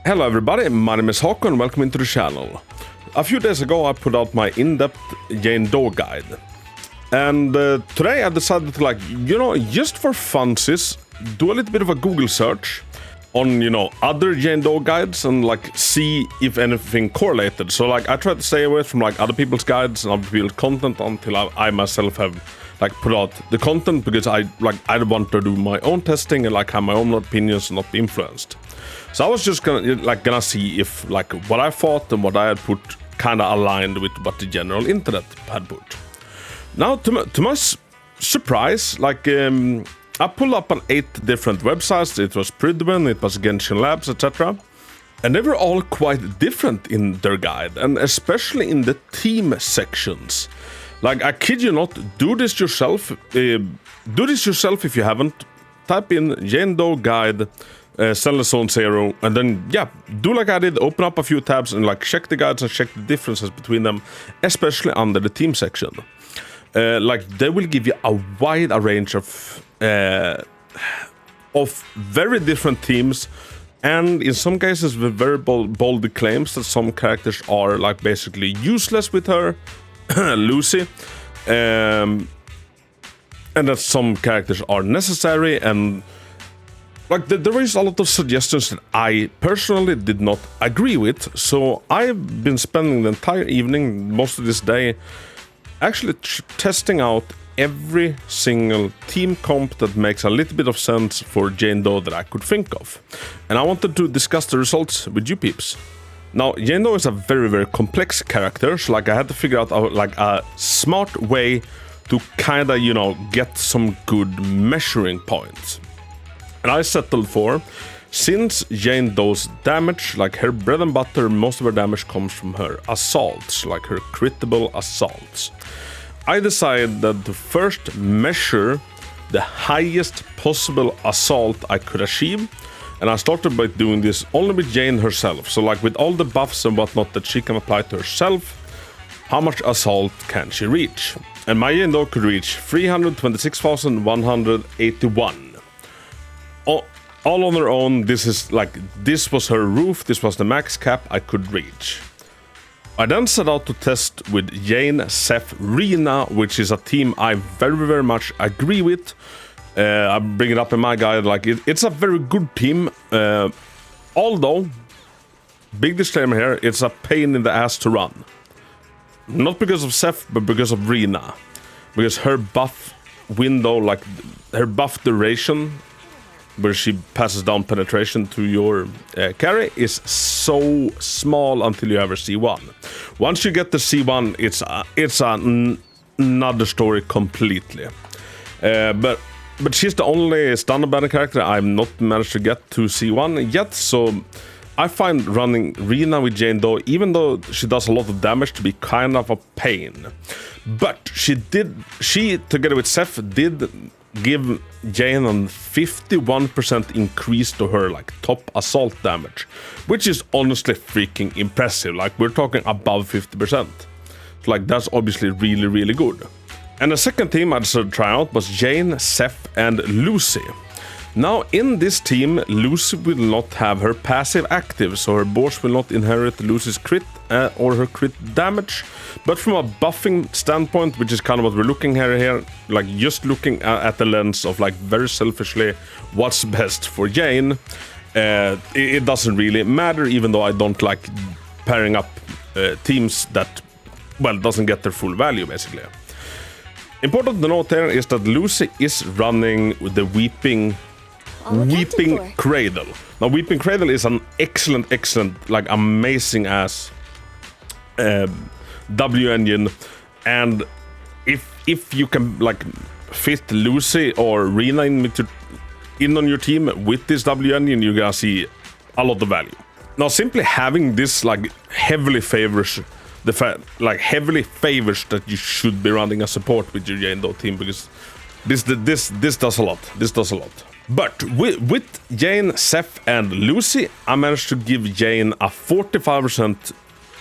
Hello everybody, my name is Hako and welcome into the channel. A few days ago I put out my in-depth Jane Doe guide. And today I decided to just for funsies, do a little bit of a Google search on, other Jane Doe guides and see if anything correlated. So I tried to stay away from other people's guides and other people's content until I myself have put out the content, because I want to do my own testing and have my own opinions and not be influenced. So I was just gonna see if what I thought and what I had put kind of aligned with what the general internet had put. Now to my surprise, I pulled up on 8 different websites. It was Pridwen, it was Genshin Labs, etc. And they were all quite different in their guide, and especially in the team sections. I kid you not, do this yourself. Do this yourself if you haven't. Type in Jane Doe guide, Zenless Zone 0, and then do like I did, open up a few tabs and check the guides and check the differences between them, especially under the team section. They will give you a wide range of very different teams, and in some cases with very bold claims that some characters are basically useless with her, Lucy, and that some characters are necessary, and there is a lot of suggestions that I personally did not agree with. So I've been spending the entire evening, most of this day, actually testing out every single team comp that makes a little bit of sense for Jane Doe that I could think of. And I wanted to discuss the results with you peeps. Now, Jane Doe is a very, very complex character, so I had to figure out a smart way to kind of, get some good measuring points. And I settled for, since Jane Doe's damage, her bread and butter, most of her damage comes from her assaults, her critable assaults. I decided that to first measure the highest possible assault I could achieve, and I started by doing this only with Jane herself. So with all the buffs and whatnot that she can apply to herself, how much assault can she reach? And my Jane Doe could reach 326,181. All on her own. This was her roof, this was the max cap I could reach. I then set out to test with Jane, Seth, Rena, which is a team I very, very much agree with. I bring it up in my guide, it's a very good team, although, big disclaimer here, it's a pain in the ass to run. Not because of Seth, but because of Rena. Because her buff window, her buff duration, where she passes down penetration to your carry, is so small until you ever C1. Once you get the C1, it's another story completely. But she's the only standard banner character I've not managed to get to C1 yet, so I find running Rena with Jane Doe, even though she does a lot of damage, to be kind of a pain. But she, together with Seth, did give Jane a 51% increase to her top assault damage, which is honestly freaking impressive. We're talking above 50%. So that's obviously really, really good. And the second team I decided to try out was Jane, Seth, and Lucy. Now, in this team, Lucy will not have her passive active, so her boards will not inherit Lucy's crit or her crit damage. But from a buffing standpoint, which is kind of what we're looking at here, just looking at the lens of very selfishly what's best for Jane, it doesn't really matter, even though I don't like pairing up teams that, doesn't get their full value, basically. Important to note here is that Lucy is running with the Weeping Cradle. Now, Weeping Cradle is an excellent, amazing ass W engine, and if you can fit Lucy or Rena in on your team with this W engine, you're gonna see a lot of value. Now, simply having this heavily favors that you should be running a support with your Jane Doe team, because this does a lot. This does a lot. But with Jane, Seth, and Lucy, I managed to give Jane a 45%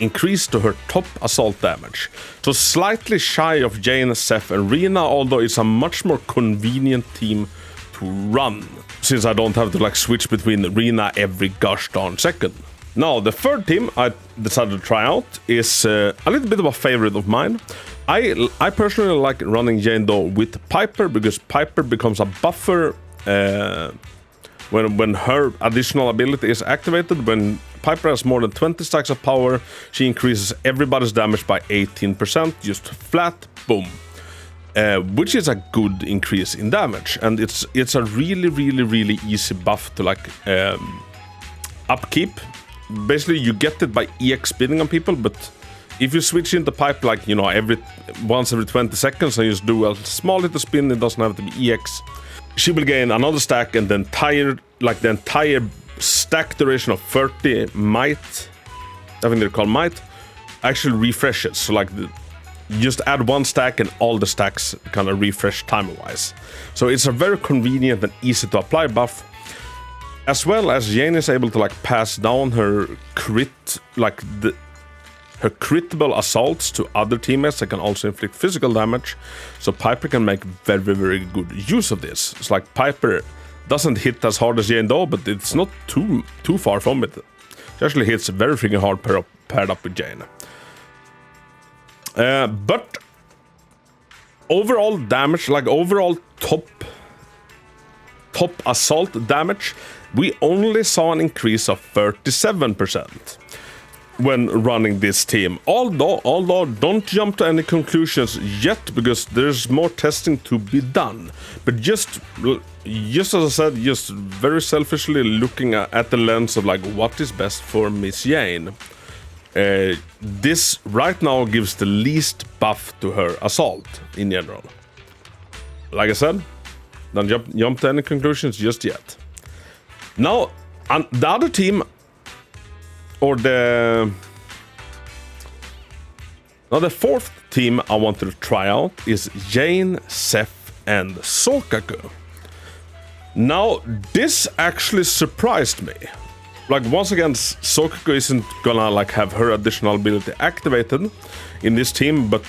increase to her top assault damage. So slightly shy of Jane, Seth, and Rena, although it's a much more convenient team to run, since I don't have to switch between Rena every gosh darn second. Now, the third team I decided to try out is a little bit of a favorite of mine. I personally like running Jane though with Piper, because Piper becomes a buffer when her additional ability is activated. When Piper has more than 20 stacks of power, she increases everybody's damage by 18%, just flat, boom. Which is a good increase in damage, and it's a really easy buff to like upkeep. Basically, you get it by EX spinning on people, but if you switch into Pipe, like, you know, once every 20 seconds and you just do a small little spin, it doesn't have to be EX, she will gain another stack, and the entire stack duration of 30 might, I think they're called might, actually refreshes. So like you just add one stack and all the stacks kind of refresh time-wise. So it's a very convenient and easy to apply buff. As well as Jane is able to like pass down her her critable assaults to other teammates that can also inflict physical damage. So Piper can make very good use of this. It's like Piper doesn't hit as hard as Jane though, but it's not too far from it. She actually hits very freaking hard paired up with Jane. But overall damage, like overall top assault damage, we only saw an increase of 37% when running this team. Although don't jump to any conclusions yet, because there's more testing to be done. But just as I said, just very selfishly looking at the lens of like what is best for Miss Jane. This right now gives the least buff to her assault in general. Like I said, don't jump to any conclusions just yet. Now, the other team, or the fourth team I wanted to try out is Jane, Seth, and Sokaku. Now, this actually surprised me. Like, once again, Sokaku isn't gonna like have her additional ability activated in this team, but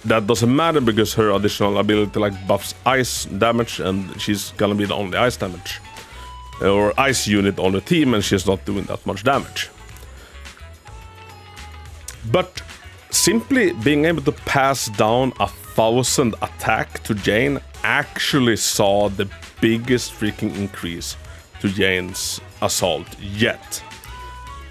that doesn't matter because her additional ability like buffs ice damage, and she's gonna be the only ice damage or ice unit on the team, and she's not doing that much damage. But simply being able to pass down 1,000 attack to Jane actually saw the biggest freaking increase to Jane's assault yet.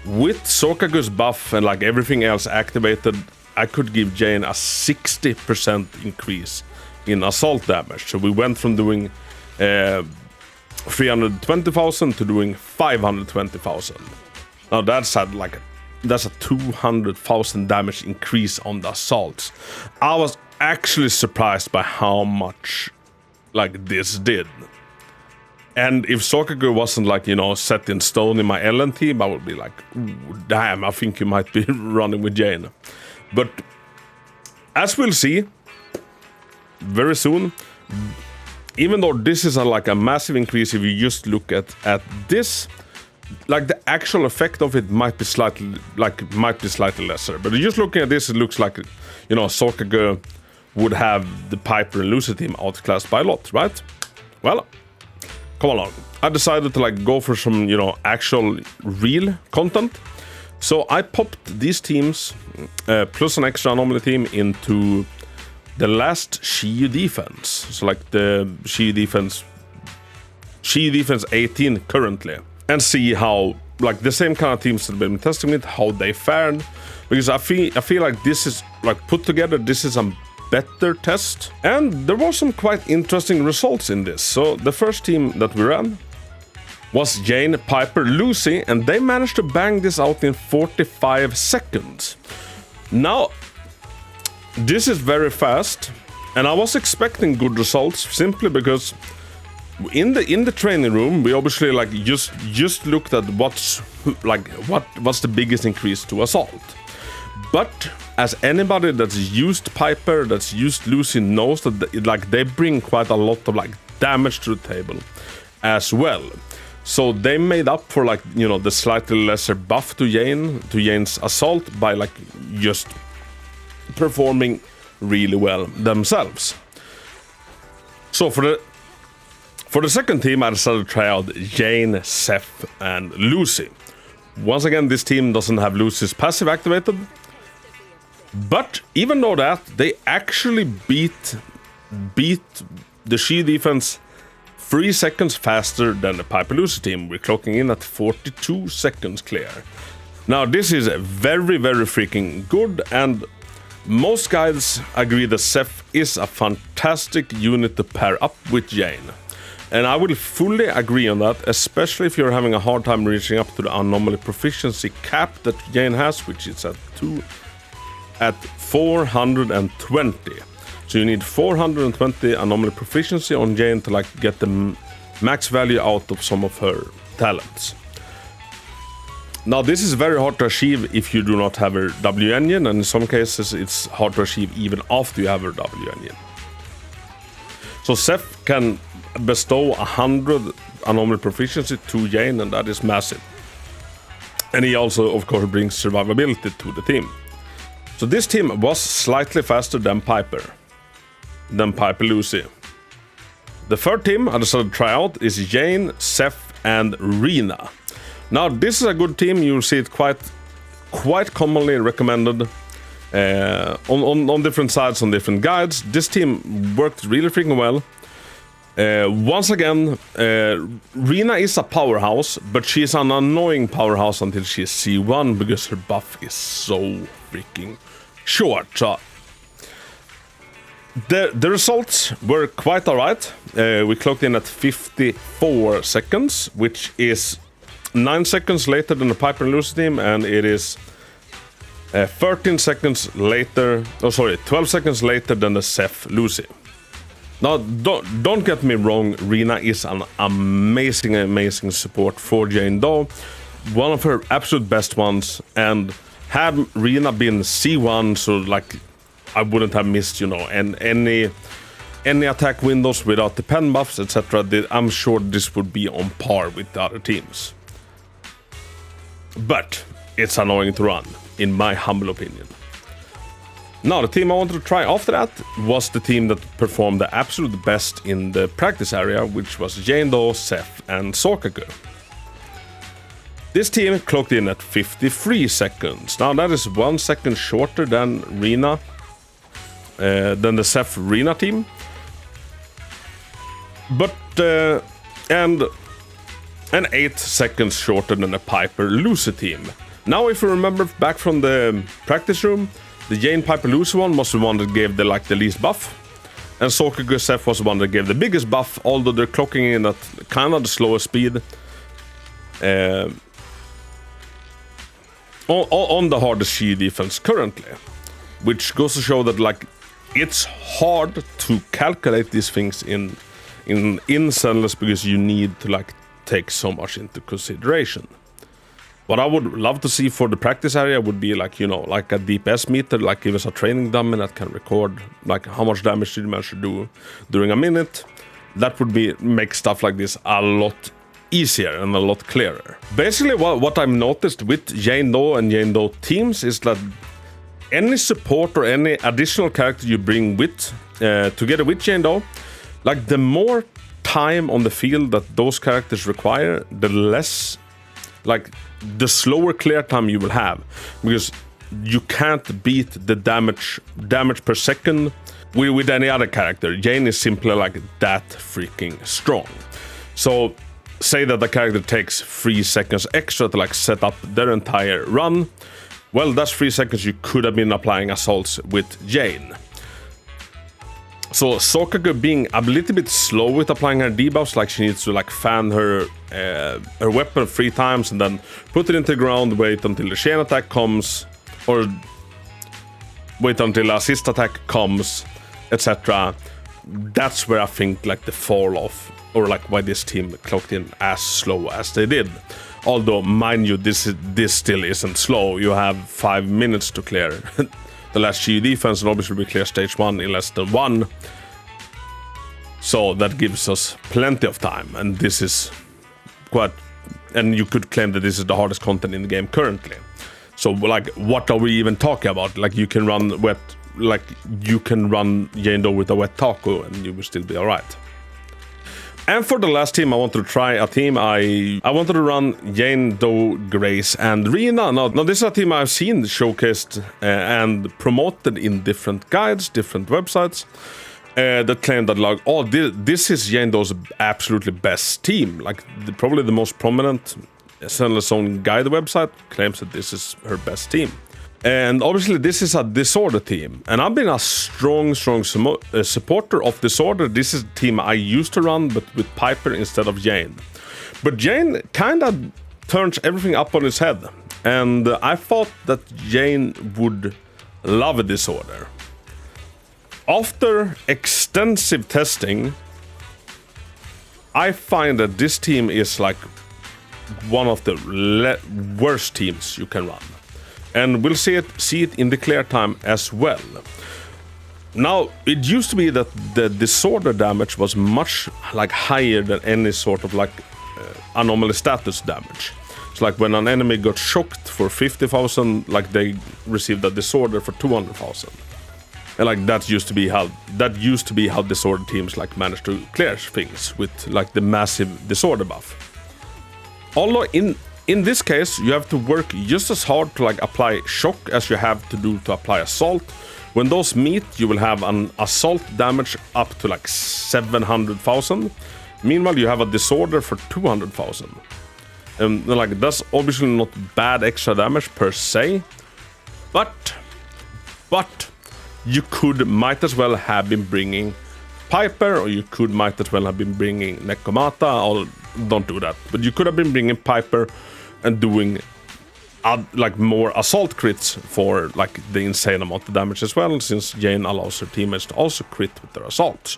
With Sokaku's buff and like everything else activated, I could give Jane a 60% increase in assault damage. So we went from doing 320,000 to doing 520,000. Now that's a 200,000 damage increase on the assaults. I was actually surprised by how much like this did. And if Sokaku wasn't like, you know, set in stone in my LN team, I would be like, damn, I think you might be running with Jane. But as we'll see very soon, even though this is a massive increase, if you just look at this, like the actual effect of it might be slightly lesser. But just looking at this, it looks like, you know, Sokaku would have the Piper and Lucy team outclassed by a lot, right? Well, come along. I decided to like go for some, you know, actual real content. So I popped these teams plus an extra anomaly team into the last Shiyu defense. So like the Shiyu defense 18 currently, and see how like the same kind of teams that I've been testing with, how they fared, because I feel like this is like put together, this is a better test, and there were some quite interesting results in this. So the first team that we ran was Jane, Piper, Lucy, and they managed to bang this out in 45 seconds. Now, this is very fast, and I was expecting good results simply because in the training room we obviously like just looked at what's the biggest increase to assault. But as anybody that's used Piper, that's used Lucy knows that they bring quite a lot of like damage to the table as well. So they made up for like, you know, the slightly lesser buff to Jane's assault by like just performing really well themselves. So for the second team, I decided to try out Jane, Seth, and Lucy. Once again, this team doesn't have Lucy's passive activated. But even though that, they actually beat the She defense 3 seconds faster than the Piper Lucy team. We're clocking in at 42 seconds clear. Now, this is very, very freaking good, and most guys agree that Zeph is a fantastic unit to pair up with Jane. And I will fully agree on that, especially if you're having a hard time reaching up to the anomaly proficiency cap that Jane has, which is at 420. So you need 420 anomaly proficiency on Jane to like get the max value out of some of her talents. Now this is very hard to achieve if you do not have her W engine, and in some cases it's hard to achieve even after you have her W engine. So Zeph can bestow 100 anomaly proficiency to Jane, and that is massive. And he also, of course, brings survivability to the team. So this team was slightly faster than Piper Lucy. The third team I decided to try out is Jane, Zeph, and Rena. Now this is a good team. You'll see it quite commonly recommended on different sites, on different guides. This team worked really freaking well. Once again, Rena is a powerhouse, but she's an annoying powerhouse until she's C1 because her buff is so freaking short. So the results were quite alright. We clocked in at 54 seconds, which is 9 seconds later than the Piper and Lucy team, and it is 13 seconds later, 12 seconds later than the Zeph Lucy. Now, don't get me wrong, Rena is an amazing support for Jane Doe. One of her absolute best ones, and had Rena been C1, so like I wouldn't have missed, any attack windows without the pen buffs, etc. I'm sure this would be on par with the other teams. But it's annoying to run, in my humble opinion. Now, the team I wanted to try after that was the team that performed the absolute best in the practice area, which was Jane Doe, Zeph, and Hako. This team clocked in at 53 seconds. Now, that is 1 second shorter than Rena, than the Zeph Rena team. But, and 8 seconds shorter than the Piper Lucy team. Now, if you remember back from the practice room, the Jane Piper Lucy one was the one that gave the least buff, and Hako Zeph was the one that gave the biggest buff, although they're clocking in at kind of the slowest speed. On the hardest She defense currently, which goes to show that like it's hard to calculate these things in Zenless because you need to like take so much into consideration. What I would love to see for the practice area would be like, like a DPS meter, like give us a training dummy that can record like how much damage did you manage to do during a minute. That would make stuff like this a lot easier and a lot clearer. Basically, what I've noticed with Jane Doe and Jane Doe teams is that any support or any additional character you bring with together with Jane Doe, like the more time on the field that those characters require, the less, like the slower clear time you will have, because you can't beat the damage per second with any other character. Jane is simply like that freaking strong. So say that the character takes 3 seconds extra to like set up their entire run. Well, that's 3 seconds you could have been applying assaults with Jane. So Hako being a little bit slow with applying her debuffs, like she needs to like fan her weapon 3 times and then put it into the ground, wait until the chain attack comes, or wait until the assist attack comes, etc. That's where I think like the fall off, or like why this team clocked in as slow as they did. Although, mind you, this still isn't slow. You have 5 minutes to clear the last She defense, and obviously we clear stage 1 in less than 1. So that gives us plenty of time, and this is quite, and you could claim that this is the hardest content in the game currently. So like, what are we even talking about? Like you can run Jane Doe with a wet taco and you will still be alright. And for the last team, I wanted to try a team. I wanted to run Jane, Doe, Grace, and Rina. Now this is a team I've seen showcased and promoted in different guides, different websites that claim that like, oh, this is Jane Doe's absolutely best team. Like probably the most prominent Zenless own guide website claims that this is her best team. And obviously this is a Disorder team, and I've been a strong supporter of Disorder. This is the team I used to run, but with Piper instead of Jane. But Jane kind of turns everything up on its head, and I thought that Jane would love Disorder. After extensive testing, I find that this team is like one of the worst teams you can run. And we'll see it in the clear time as well. Now, it used to be that the Disorder damage was much like higher than any sort of like anomaly status damage. It's like when an enemy got shocked for 50,000, like they received a Disorder for 200,000. And like that used to be how Disorder teams like managed to clear things with like the massive Disorder buff. Although in this case, you have to work just as hard to like apply shock as you have to do to apply assault. When those meet, you will have an assault damage up to like 700,000. Meanwhile, you have a Disorder for 200,000. And like that's obviously not bad extra damage per se, but you might as well have been bringing Piper, or you might as well have been bringing Nekomata, or don't do that. But you could have been bringing Piper and doing like more assault crits for like the insane amount of damage as well, since Jane allows her teammates to also crit with their assaults.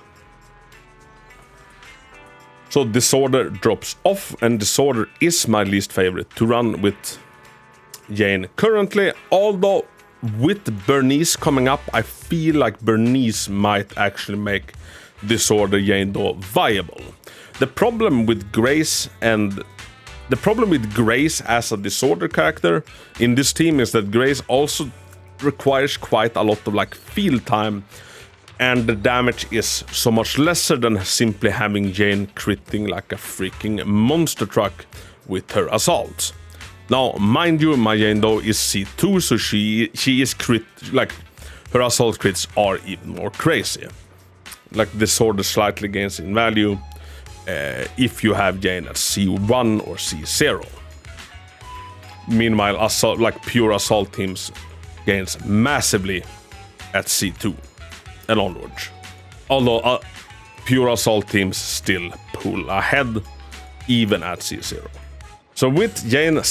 So Disorder drops off, and Disorder is my least favorite to run with Jane currently, although with Bernice coming up, I feel like Bernice might actually make Disorder Jane Doe viable. The problem with Grace as a Disorder character in this team is that Grace also requires quite a lot of like field time, and the damage is so much lesser than simply having Jane critting like a freaking monster truck with her assaults. Now, mind you, my Jane Doe is C2, so she is crit, like her assault crits are even more crazy. Like Disorder slightly gains in value if you have Jane at C1 or C0. Meanwhile, assault, like pure assault teams gains massively at C2 and onwards. Although pure assault teams still pull ahead even at C0. So with Jane,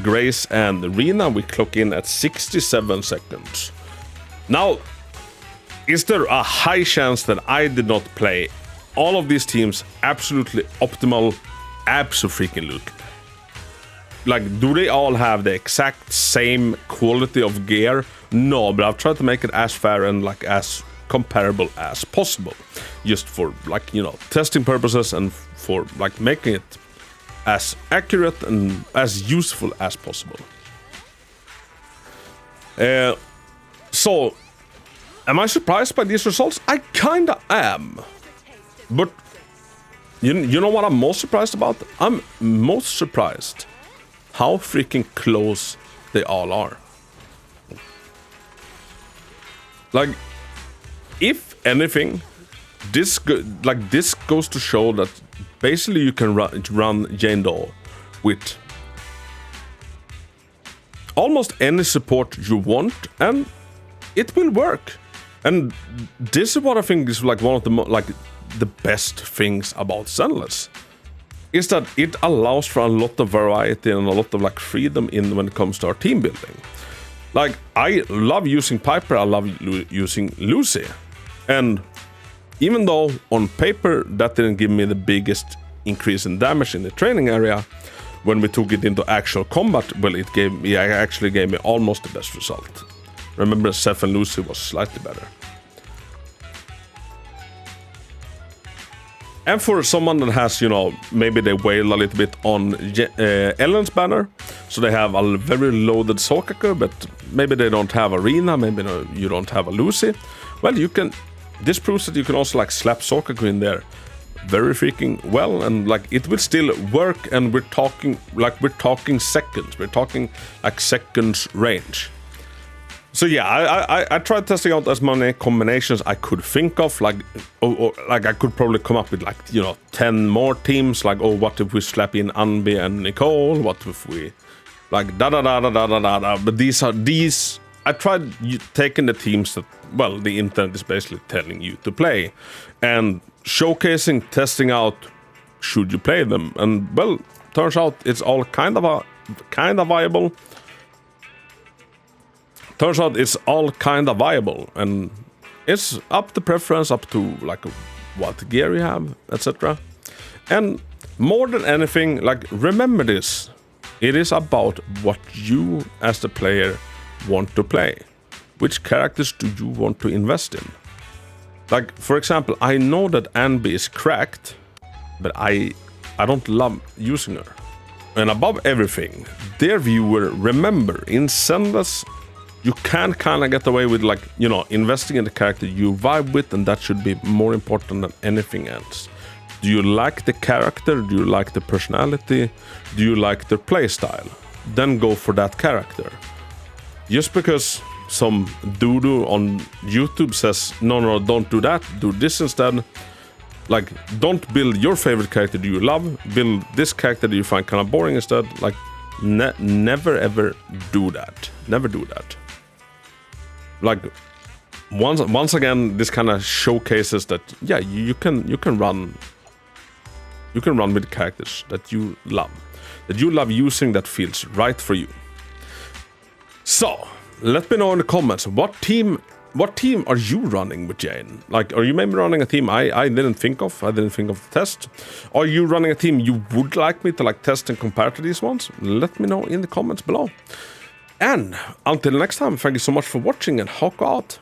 Grace, and Rina, we clock in at 67 seconds. Now, is there a high chance that I did not play all of these teams absolutely optimal? Abso-freaking-lutely. Like, do they all have the exact same quality of gear? No, but I've tried to make it as fair and like as comparable as possible, just for like, you know, testing purposes and for like making it as accurate and as useful as possible. So am I surprised by these results? I kinda am, but you know what I'm most surprised about? I'm most surprised how freaking close they all are. Like, if anything, this goes to show that basically you can run Jane Doe with almost any support you want, and it will work. And this is what I think is like one of the best things about Zenless, is that it allows for a lot of variety and a lot of like freedom in when it comes to our team building. Like, I love using Piper, I love using Lucy, and even though on paper that didn't give me the biggest increase in damage in the training area, when we took it into actual combat, well, it actually gave me almost the best result. Remember, Seth and Lucy was slightly better. And for someone that has, you know, maybe they wail a little bit on Ellen's banner, so they have a very loaded Sokaku, but maybe they don't have a Rina, maybe you don't have a Lucy. Well, you can this proves that you can also like slap Sorkaku in there very freaking well, and like it will still work, and we're talking seconds. We're talking like seconds range. So yeah, I tried testing out as many combinations I could think of, like like I could probably come up with like, you know, 10 more teams, like, oh, what if we slap in Anby and Nicole, what if we like da da da da da da da, but these I tried taking the teams that, well, the internet is basically telling you to play, and showcasing, testing out, should you play them, and well, turns out it's all kind of viable. Turns out it's all kind of viable, and it's up to preference, up to like what gear you have, etc. And more than anything, like, remember this: it is about what you as the player want to play. Which characters do you want to invest in? Like, for example, I know that Anby is cracked, but I don't love using her. And above everything, dear viewer, remember, in Zenless, you can kind of get away with, like, you know, investing in the character you vibe with, and that should be more important than anything else. Do you like the character? Do you like the personality? Do you like their playstyle? Then go for that character. Just because some doo-doo on YouTube says, no, don't do that, do this instead. Like, don't build your favorite character do you love, build this character that you find kind of boring instead. Like, never ever do that. Never do that. Like, once again, this kind of showcases that, yeah, you can run with characters that you love using, that feels right for you. So let me know in the comments, what team are you running with Jane? Like, are you maybe running a team I didn't think of the test? Are you running a team you would like me to like test and compare to these ones? Let me know in the comments below. And until next time, thank you so much for watching, and Hako out.